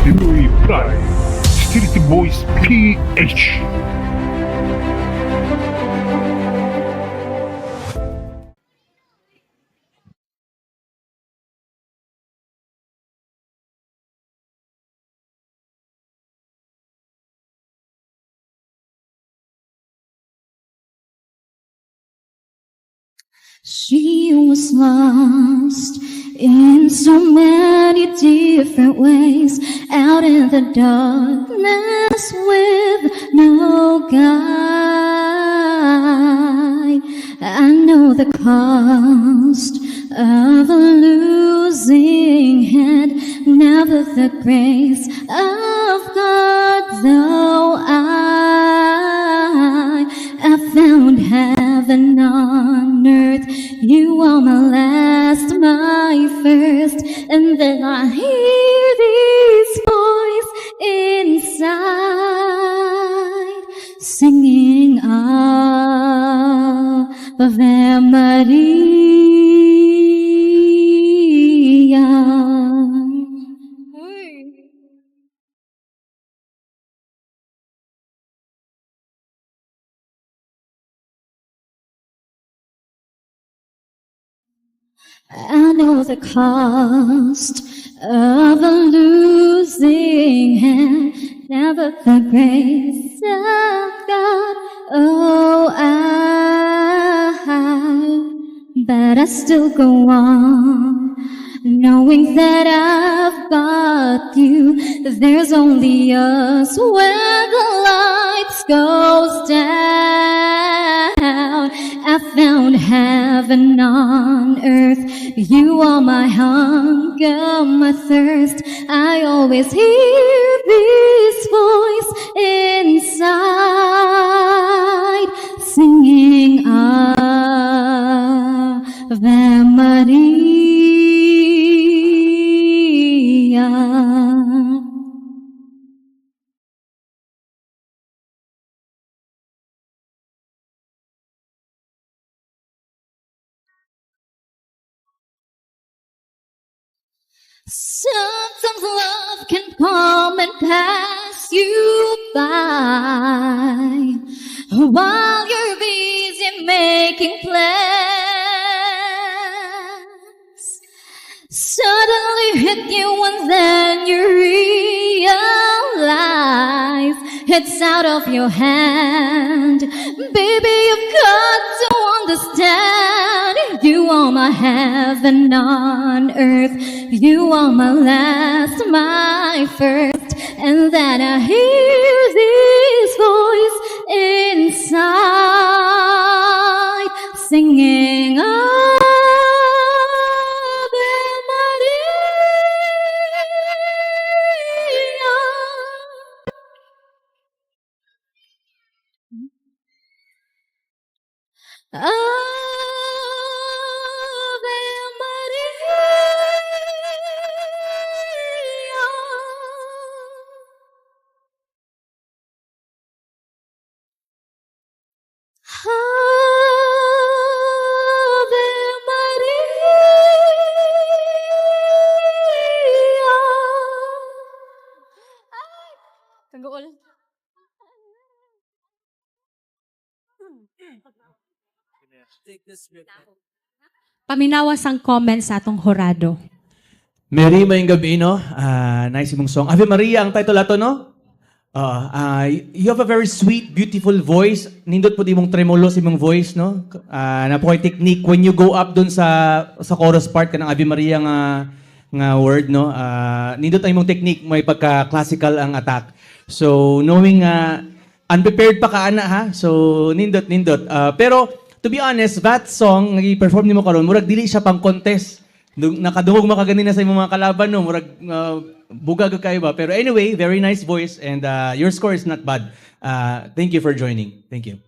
Pinoy Pride, Street Boys PH. She was lost in so many different ways, out in the darkness with no guide. I know the cost of losing it, never the grace of God, though I found heaven on earth. You are my last, my first, and then I hear this voice inside singing Ave Maria. I know the cost of losing him, never the grace of God. Oh, but I still go on, knowing that I've got you. There's only us when the lights goes down. I found heaven on earth. You are my hunger, my thirst. I always hear this voice inside singing Ave Maria. Sometimes love can come and pass you by while you're busy making plans. Suddenly hit you and then you realize it's out of your hand. Baby, you've got to understand. You are my heaven on earth. You are my last, my first. And then I hear this voice inside singing Ave Maria. Ave Maria. Ave Maria. Kagul. Paminawas ang comments sa atong horado. Mary, mayong gabi, no? Nice mong song. Ave Maria, ang title ato, no? You have a very sweet, beautiful voice. Nindot po di mong tremolo si mong voice, no? Na po kay technique. When you go up dun sa chorus part ka ng Ave Maria nga word, no? Nindot ay mong technique, may pagka-classical ang attack. So, knowing unprepared pa ka, ana, ha? So, nindot. Pero, to be honest, that song, nag-perform ni mo karon, murag dili siya pang contest. Nakadungog makaganina sa imong mga kalaban, no? Murag bugag kayo ba? Pero anyway, very nice voice and your score is not bad. Thank you for joining. Thank you.